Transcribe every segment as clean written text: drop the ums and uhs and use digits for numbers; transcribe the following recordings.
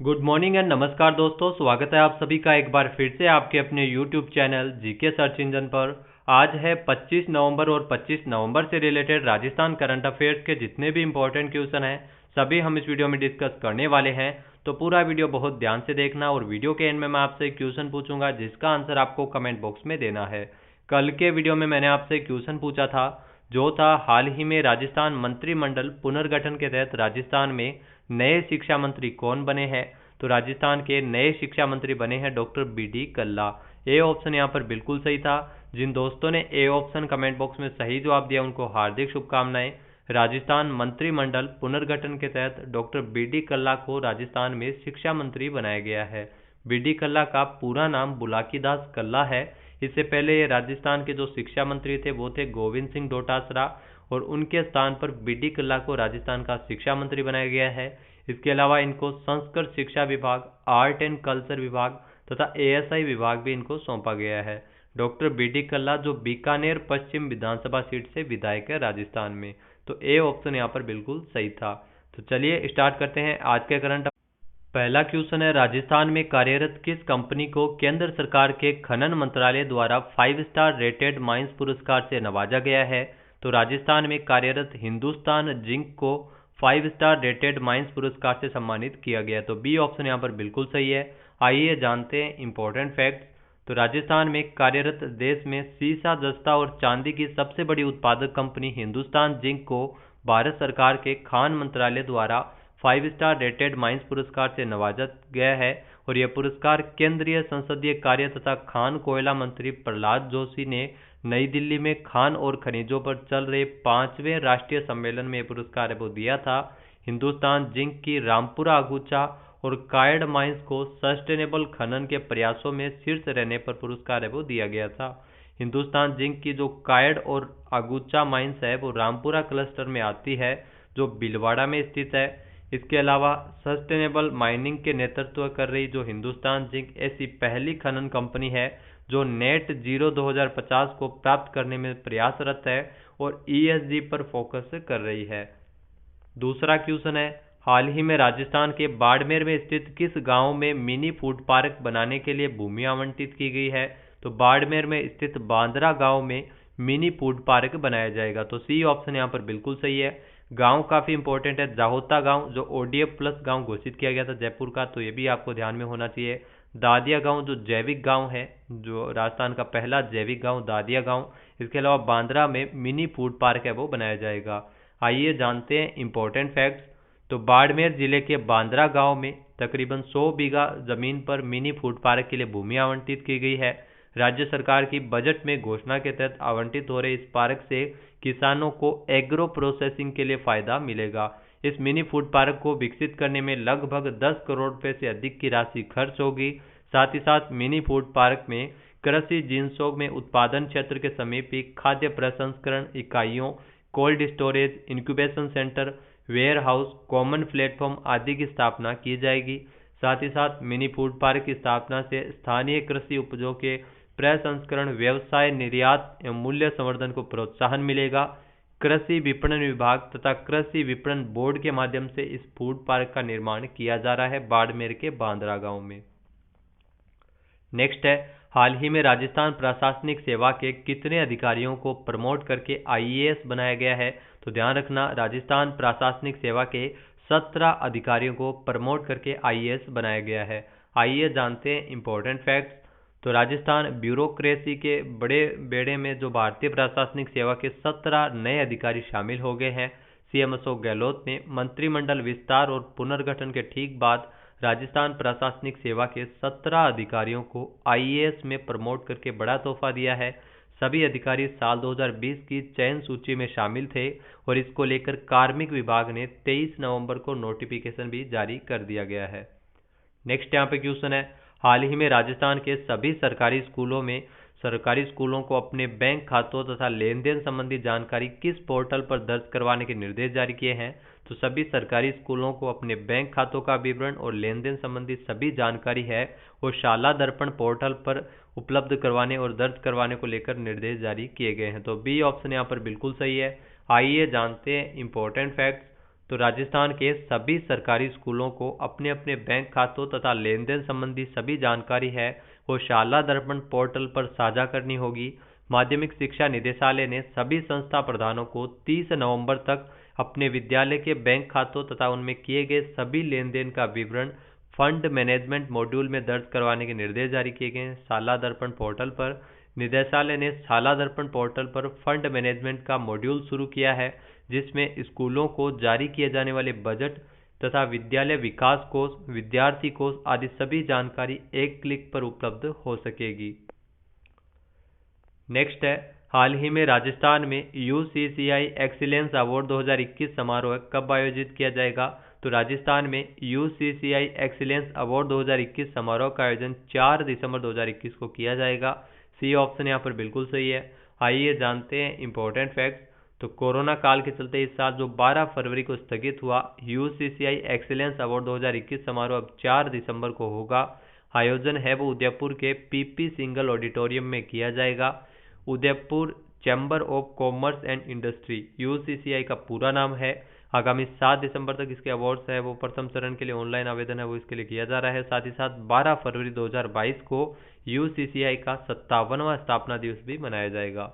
Good morning and नमस्कार दोस्तों, स्वागत है आप सभी का एक बार फिर से आपके अपने YouTube channel GK search engine पर। आज है 25 नवंबर और 25 नवंबर से रिलेटेड राजस्थान करंट अफेयर्स के जितने भी इंपॉर्टेंट क्वेश्चन हैं सभी हम इस वीडियो में डिस्कस करने वाले हैं। तो पूरा वीडियो बहुत ध्यान से देखना और वीडियो के एंड में मैं आपसे एक क्वेश्चन पूछूंगा जिसका आंसर आपको कमेंट बॉक्स में देना है। कल के वीडियो में मैंने आपसे क्वेश्चन पूछा था जो था हाल ही में राजस्थान मंत्रिमंडल पुनर्गठन के तहत राजस्थान में नए शिक्षा मंत्री कौन बने हैं। तो राजस्थान के नए शिक्षा मंत्री बने हैं doctor BD. Kalla. A option यहाँ पर बिल्कुल सही था। जिन दोस्तों ने ए ऑप्शन कमेंट बॉक्स में सही जवाब दिया उनको हार्दिक शुभकामनाएं। राजस्थान मंत्रिमंडल पुनर्गठन के तहत डॉक्टर बी.डी. कल्ला को राजस्थान में शिक्षा मंत्री बनाया गया है। बी.डी. कल्ला का पूरा नाम बुलाकीदास कल्ला है। इससे पहले ये राजस्थान के जो शिक्षा मंत्री थे वो थे गोविंद सिंह डोटासरा और उनके स्थान पर बी.डी. कल्ला को राजस्थान का शिक्षा मंत्री बनाया गया है। इसके अलावा इनको संस्कृत शिक्षा विभाग, आर्ट एंड कल्चर विभाग तथा एएसआई विभाग भी इनको सौंपा गया है। Doctor BD. कल्ला जो बीकानेर पश्चिम विधानसभा सीट से विधायक है राजस्थान में। तो ए ऑप्शन यहाँ पर बिल्कुल सही था। तो चलिए स्टार्ट करते हैं आज के करंट। पहला क्वेश्चन है, राजस्थान में कार्यरत किस कंपनी को केंद्र सरकार के खनन मंत्रालय द्वारा 5 स्टार रेटेड माइंस पुरस्कार से नवाजा गया है। तो राजस्थान में कार्यरत हिंदुस्तान जिंक को 5 स्टार रेटेड माइंस पुरस्कार से सम्मानित किया गया। तो बी ऑप्शन यहाँ पर बिल्कुल सही है। आइए जानते हैं इंपॉर्टेंट फैक्ट्स। तो राजस्थान में कार्यरत देश में सीसा, जस्ता और चांदी की सबसे बड़ी उत्पादक कंपनी हिंदुस्तान जिंक को भारत सरकार के खान मंत्रालय द्वारा 5 स्टार रेटेड माइंस पुरस्कार से नवाजा गया है और यह पुरस्कार केंद्रीय संसदीय कार्य तथा खान कोयला मंत्री प्रहलाद जोशी ने नई दिल्ली में खान और खनिजों पर चल रहे 5वें राष्ट्रीय सम्मेलन में यह पुरस्कार वो दिया था। हिंदुस्तान जिंक की रामपुरा अगुचा और कायड माइंस को सस्टेनेबल खनन के प्रयासों में शीर्ष रहने पर पुरस्कार वो दिया गया था। हिंदुस्तान जिंक की जो कायड और अगुचा माइंस है वो रामपुरा क्लस्टर में आती है जो भीलवाड़ा में स्थित है। इसके अलावा सस्टेनेबल माइनिंग के नेतृत्व कर रही जो हिंदुस्तान जिंक ऐसी पहली खनन कंपनी है जो नेट जीरो 2050 को प्राप्त करने में प्रयासरत है और ईएसजी पर फोकस कर रही है। दूसरा क्वेश्चन है, हाल ही में राजस्थान के बाड़मेर में स्थित किस गांव में मिनी फूड पार्क बनाने के लिए भूमि आवंटित की गई है। तो बाड़मेर में स्थित बांद्रा गांव में मिनी फूड पार्क बनाया जाएगा। तो सी ऑप्शन यहाँ पर बिल्कुल सही है। गांव काफी इंपॉर्टेंट है। जाहोता गांव जो ओडीएफ प्लस गांव घोषित किया गया था जयपुर का, तो ये भी आपको ध्यान में होना चाहिए। दादिया गांव जो जैविक गांव है, जो राजस्थान का पहला जैविक गांव दादिया गांव। इसके अलावा बांद्रा में मिनी फूड पार्क है वो बनाया जाएगा। आइए जानते हैं इंपॉर्टेंट फैक्ट्स। तो बाड़मेर जिले के बांद्रा गांव में तकरीबन 100 बीघा जमीन पर मिनी फूड पार्क के लिए भूमि आवंटित की गई है। राज्य सरकार की बजट में घोषणा के तहत आवंटित हो रहे इस पार्क से किसानों को एग्रो प्रोसेसिंग के लिए फायदा मिलेगा। इस मिनी फूड पार्क को विकसित करने में लगभग 10 करोड़ रुपए से अधिक की राशि खर्च होगी। साथ ही साथ मिनी फूड पार्क में कृषि जिन्सों में उत्पादन क्षेत्र के समीप ही खाद्य प्रसंस्करण इकाइयों, cold storage, incubation centre, warehouse, common platform आदि की स्थापना की जाएगी। साथ ही साथ मिनी फूड पार्क की स्थापना से स्थानीय कृषि उपजों के प्रसंस्करण व्यवसाय, निर्यात एवं मूल्य संवर्धन को प्रोत्साहन मिलेगा। कृषि विपणन विभाग तथा कृषि विपणन बोर्ड के माध्यम से इस फूड पार्क का निर्माण किया जा रहा है बाड़मेर के बांद्रा गांव में। नेक्स्ट है, हाल ही में राजस्थान प्रशासनिक सेवा के कितने अधिकारियों को प्रमोट करके आईएएस बनाया गया है। तो ध्यान रखना, राजस्थान प्रशासनिक सेवा के 17 अधिकारियों को प्रमोट करके आईएएस बनाया गया है। आइए जानते हैं इंपॉर्टेंट फैक्ट्स। तो राजस्थान ब्यूरोक्रेसी के बड़े बेड़े में जो भारतीय प्रशासनिक सेवा के 17 नए अधिकारी शामिल हो गए हैं। सीएम अशोक गहलोत ने मंत्रिमंडल विस्तार और पुनर्गठन के ठीक बाद राजस्थान प्रशासनिक सेवा के 17 अधिकारियों को आईएएस में प्रमोट करके बड़ा तोहफा दिया है। सभी अधिकारी साल 2020 की चयन सूची में शामिल थे और इसको लेकर कार्मिक विभाग ने 23 नवंबर को नोटिफिकेशन भी जारी कर दिया गया है। नेक्स्ट यहाँ पे क्वेश्चन है, हाल ही में राजस्थान के सभी सरकारी स्कूलों को अपने बैंक खातों तथा लेन देन संबंधी जानकारी किस पोर्टल पर दर्ज करवाने के निर्देश जारी किए हैं। तो सभी सरकारी स्कूलों को अपने बैंक खातों का विवरण और लेन देन संबंधी सभी जानकारी है वो शाला दर्पण पोर्टल पर उपलब्ध करवाने और दर्ज करवाने को लेकर निर्देश जारी किए गए हैं। तो बी ऑप्शन यहाँ पर बिल्कुल सही है। आइए जानते हैं इंपॉर्टेंट फैक्ट्स। तो राजस्थान के सभी सरकारी स्कूलों को अपने अपने बैंक खातों तथा लेन देन संबंधी सभी जानकारी है वो शाला दर्पण पोर्टल पर साझा करनी होगी। माध्यमिक शिक्षा निदेशालय ने सभी संस्था प्रधानों को 30 नवंबर तक अपने विद्यालय के बैंक खातों तथा उनमें किए गए सभी लेन देन का विवरण फंड मैनेजमेंट मॉड्यूल में दर्ज करवाने के निर्देश जारी किए गए हैं। शाला दर्पण पोर्टल पर निदेशालय ने शाला दर्पण पोर्टल पर फंड मैनेजमेंट का मॉड्यूल शुरू किया है, जिसमें स्कूलों को जारी किए जाने वाले बजट तथा विद्यालय विकास कोष, विद्यार्थी कोष आदि सभी जानकारी एक क्लिक पर उपलब्ध हो सकेगी। नेक्स्ट है, हाल ही में राजस्थान में UCCI एक्सीलेंस अवार्ड 2021 समारोह कब आयोजित किया जाएगा? तो राजस्थान में UCCI एक्सीलेंस अवार्ड 2021 समारोह का आयोजन 4 दिसंबर 2021 को किया जाएगा। सी ऑप्शन यहाँ पर बिल्कुल सही है। आइए जानते हैं इंपॉर्टेंट फैक्ट्स। तो कोरोना काल के चलते इस साल जो 12 फरवरी को स्थगित हुआ UCCI एक्सीलेंस अवार्ड 2021 समारोह अब 4 दिसंबर को होगा। आयोजन है वो उदयपुर के PP सिंगल ऑडिटोरियम में किया जाएगा। Udaipur chamber of commerce and industry UCCI का पूरा नाम है। आगामी 7 दिसंबर तक इसके अवार्ड्स है वो प्रथम चरण के लिए ऑनलाइन आवेदन है वो इसके लिए किया जा रहा है। साथ ही साथ 12 फरवरी 2022 को UCCI का 57वां स्थापना दिवस भी मनाया जाएगा।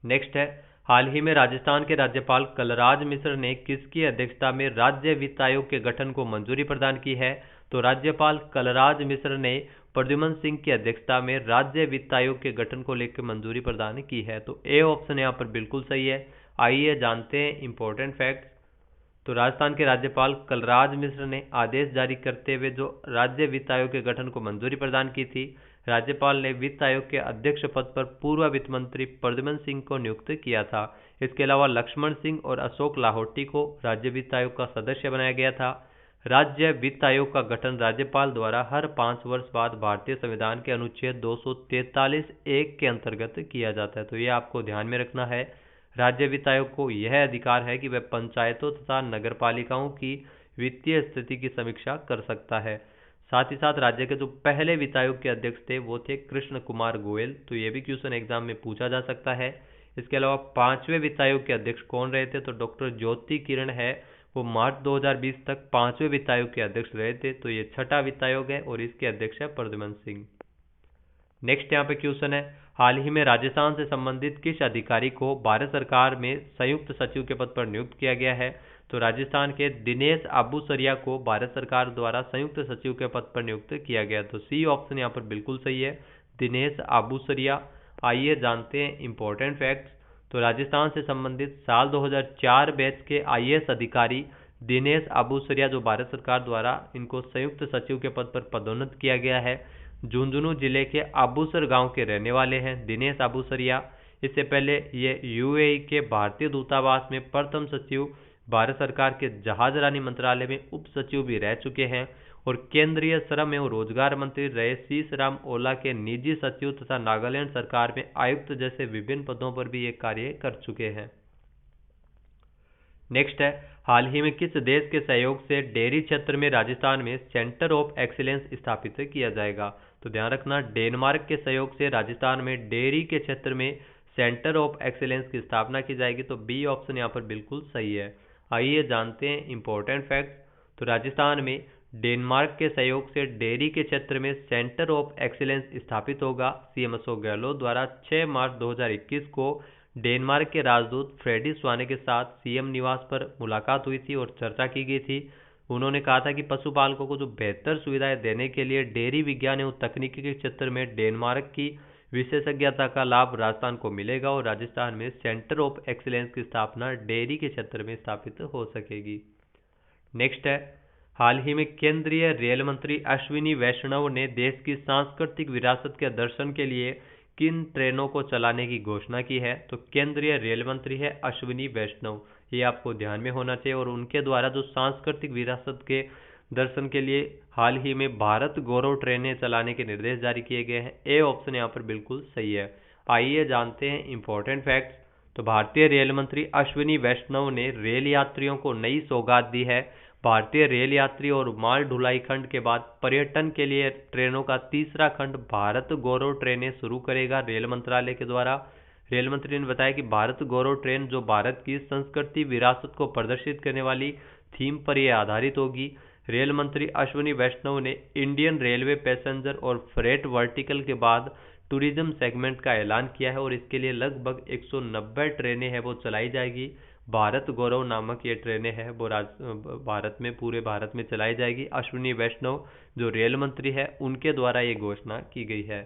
नेक्स्ट है, हाल ही में राजस्थान के राज्यपाल कलराज मिश्र ने किसकी अध्यक्षता में राज्य वित्त आयोग के गठन को मंजूरी प्रदान की है? तो राज्यपाल कलराज मिश्र ने प्रद्युमन सिंह की अध्यक्षता में राज्य वित्त आयोग के गठन को लेकर मंजूरी प्रदान की है। तो ए ऑप्शन यहाँ पर बिल्कुल सही है। आइए जानते हैं इंपॉर्टेंट फैक्ट्स। तो राजस्थान के राज्यपाल कलराज मिश्र ने आदेश जारी करते हुए जो राज्य वित्त आयोग के गठन को मंजूरी प्रदान की थी। राज्यपाल ने वित्त आयोग के अध्यक्ष पद पर पूर्व वित्त मंत्री प्रद्युमन सिंह को नियुक्त किया था। इसके अलावा लक्ष्मण सिंह और अशोक लाहौटी को राज्य वित्त आयोग का सदस्य बनाया गया था। राज्य वित्त आयोग का गठन राज्यपाल द्वारा हर 5 वर्ष बाद भारतीय संविधान के अनुच्छेद 243(1) के अंतर्गत किया जाता है। तो ये आपको ध्यान में रखना है। राज्य वित्त आयोग को यह अधिकार है कि वह पंचायतों तथा नगरपालिकाओं की वित्तीय स्थिति की समीक्षा कर सकता है। साथ ही साथ राज्य के जो पहले वित्त आयोग के अध्यक्ष थे वो थे कृष्ण कुमार गोयल। तो ये भी क्वेश्चन एग्जाम में पूछा जा सकता है। इसके अलावा 5वें वित्त आयोग के अध्यक्ष कौन रहे थे? तो डॉक्टर ज्योति किरण है वो मार्च 2020 तक 5वें वित्त आयोग के अध्यक्ष रहे थे। तो ये 6ठा वित्त आयोग है और इसके अध्यक्ष है प्रद्युमन सिंह। नेक्स्ट यहाँ पे क्वेश्चन है, हाल ही में राजस्थान से संबंधित किस अधिकारी को भारत सरकार में संयुक्त सचिव के पद पर नियुक्त किया गया है? तो राजस्थान के दिनेश आबूसरिया को भारत सरकार द्वारा संयुक्त सचिव के पद पर नियुक्त किया गया। तो सी ऑप्शन यहाँ पर बिल्कुल सही है, दिनेश आबूसरिया। आइए जानते हैं इंपॉर्टेंट फैक्ट्स। तो राजस्थान से संबंधित साल 2004 बैच के IAS अधिकारी दिनेश आबूसरिया जो भारत सरकार द्वारा इनको संयुक्त सचिव के पद पर पदोन्नत किया गया है। झुंझुनू जिले के आबूसर गांव के रहने वाले हैं दिनेश आबूसरिया। इससे पहले ये UAE के भारतीय दूतावास में प्रथम सचिव, भारत सरकार के जहाजरानी मंत्रालय में उप सचिव भी रह चुके हैं और केंद्रीय श्रम एवं रोजगार मंत्री रहे सीसराम ओला के निजी सचिव तथा नागालैंड सरकार में आयुक्त जैसे विभिन्न पदों पर भी ये कार्य कर चुके हैं। नेक्स्ट है, हाल ही में किस देश के सहयोग से डेयरी क्षेत्र में राजस्थान में सेंटर ऑफ एक्सीलेंस स्थापित किया जाएगा? तो ध्यान रखना, डेनमार्क के सहयोग से राजस्थान में डेयरी के क्षेत्र में सेंटर ऑफ एक्सीलेंस की स्थापना की जाएगी। तो बी ऑप्शन यहाँ पर बिल्कुल सही है। आइए जानते हैं इंपॉर्टेंट फैक्ट्स। तो राजस्थान में डेनमार्क के सहयोग से डेयरी के क्षेत्र में सेंटर ऑफ एक्सीलेंस स्थापित होगा। CM अशोक गहलोत द्वारा 6 मार्च 2021 को डेनमार्क के राजदूत फ्रेडी स्वाने के साथ CM निवास पर मुलाकात हुई थी और चर्चा की गई थी। उन्होंने कहा था कि पशुपालकों को जो बेहतर सुविधाएं देने के लिए डेयरी विज्ञान एवं तकनीकी के क्षेत्र में डेनमार्क की विशेषज्ञता का लाभ राजस्थान को मिलेगा और राजस्थान में सेंटर ऑफ एक्सीलेंस की स्थापना डेयरी के क्षेत्र में स्थापित हो सकेगी। नेक्स्ट है, हाल ही में केंद्रीय रेल मंत्री अश्विनी वैष्णव ने देश की सांस्कृतिक विरासत के दर्शन के लिए किन ट्रेनों को चलाने की घोषणा की है? तो केंद्रीय रेल मंत्री है अश्विनी वैष्णव। ये आपको ध्यान में होना चाहिए और उनके द्वारा जो सांस्कृतिक विरासत के दर्शन के लिए हाल ही में भारत गौरव ट्रेनें चलाने के निर्देश जारी किए गए हैं। ए ऑप्शन यहाँ पर बिल्कुल सही है। आइए जानते हैं इंपॉर्टेंट फैक्ट्स। तो भारतीय रेल मंत्री अश्विनी वैष्णव ने रेल यात्रियों को नई सौगात दी है। भारतीय रेल यात्री और माल ढुलाई खंड के बाद पर्यटन के लिए ट्रेनों का तीसरा खंड भारत गौरव ट्रेनें शुरू करेगा रेल मंत्रालय के द्वारा। रेल मंत्री ने बताया कि भारत गौरव ट्रेन, जो भारत की संस्कृति विरासत को प्रदर्शित करने वाली थीम पर यह आधारित होगी। रेल मंत्री अश्विनी वैष्णव ने इंडियन रेलवे पैसेंजर और फ्रेट वर्टिकल के बाद टूरिज्म सेगमेंट का ऐलान किया है और इसके लिए लगभग 190 ट्रेनें हैं वो चलाई जाएगी। भारत गौरव नामक ये ट्रेनें हैं वो भारत में, पूरे भारत में चलाई जाएगी। अश्विनी वैष्णव जो रेल मंत्री है उनके द्वारा ये घोषणा की गई है।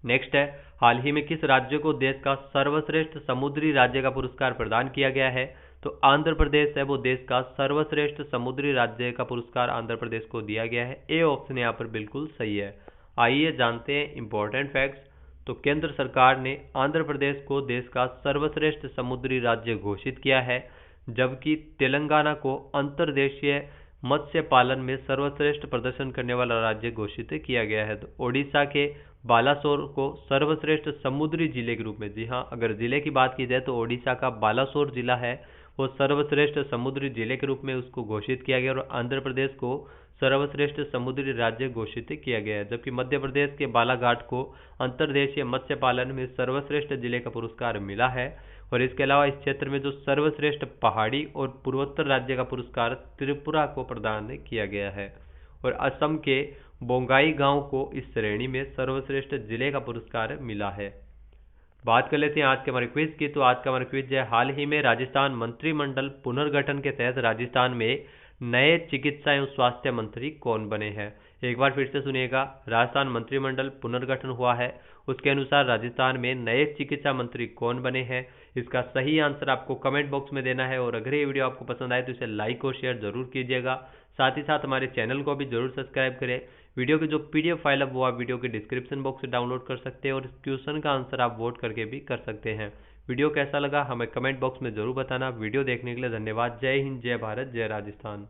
नेक्स्ट है, हाल ही में किस राज्य को देश का सर्वश्रेष्ठ समुद्री राज्य का पुरस्कार प्रदान किया गया है? तो आंध्र प्रदेश है वो देश का सर्वश्रेष्ठ समुद्री राज्य का पुरस्कार आंध्र प्रदेश को दिया गया है। ए ऑप्शन यहाँ पर बिल्कुल सही है। आइए जानते हैं इंपॉर्टेंट फैक्ट्स। तो केंद्र सरकार ने आंध्र प्रदेश को देश का सर्वश्रेष्ठ समुद्री राज्य घोषित किया है, जबकि तेलंगाना को अंतर्देशीय मत्स्य पालन में सर्वश्रेष्ठ प्रदर्शन करने वाला राज्य घोषित किया गया है। तो ओडिशा के बालासोर को सर्वश्रेष्ठ समुद्री जिले के रूप में, जी हाँ, अगर जिले की बात की जाए तो ओडिशा का बालासोर जिला है वो सर्वश्रेष्ठ समुद्री जिले के रूप में उसको घोषित किया गया और आंध्र प्रदेश को सर्वश्रेष्ठ समुद्री राज्य घोषित किया गया है। जबकि मध्य प्रदेश के बालाघाट को अंतर्देशीय मत्स्य पालन में सर्वश्रेष्ठ जिले का पुरस्कार मिला है। और इसके अलावा इस क्षेत्र में जो सर्वश्रेष्ठ पहाड़ी और पूर्वोत्तर राज्य का पुरस्कार त्रिपुरा को प्रदान किया गया है। और असम के बोंगाई गांव को इस श्रेणी में सर्वश्रेष्ठ जिले का पुरस्कार मिला है। बात कर लेते हैं आज के हमारे क्विज की। तो आज का हमारा क्विज है, हाल ही में राजस्थान मंत्रिमंडल पुनर्गठन के तहत राजस्थान में नए चिकित्सा एवं स्वास्थ्य मंत्री कौन बने हैं? एक बार फिर से सुनिएगा, राजस्थान मंत्रिमंडल पुनर्गठन हुआ है, उसके अनुसार राजस्थान में नए चिकित्सा मंत्री कौन बने हैं? इसका सही आंसर आपको कमेंट बॉक्स में देना है। और अगर ये वीडियो आपको पसंद आए तो इसे लाइक और शेयर जरूर कीजिएगा। साथ ही साथ हमारे चैनल को भी जरूर सब्सक्राइब करें। वीडियो की जो पीडीएफ फाइल है वो आप वीडियो के डिस्क्रिप्शन बॉक्स से डाउनलोड कर सकते हैं और इस क्वेश्चन का आंसर आप वोट करके भी कर सकते हैं। वीडियो कैसा लगा हमें कमेंट बॉक्स में जरूर बताना। वीडियो देखने के लिए धन्यवाद। जय हिंद, जय भारत, जय राजस्थान।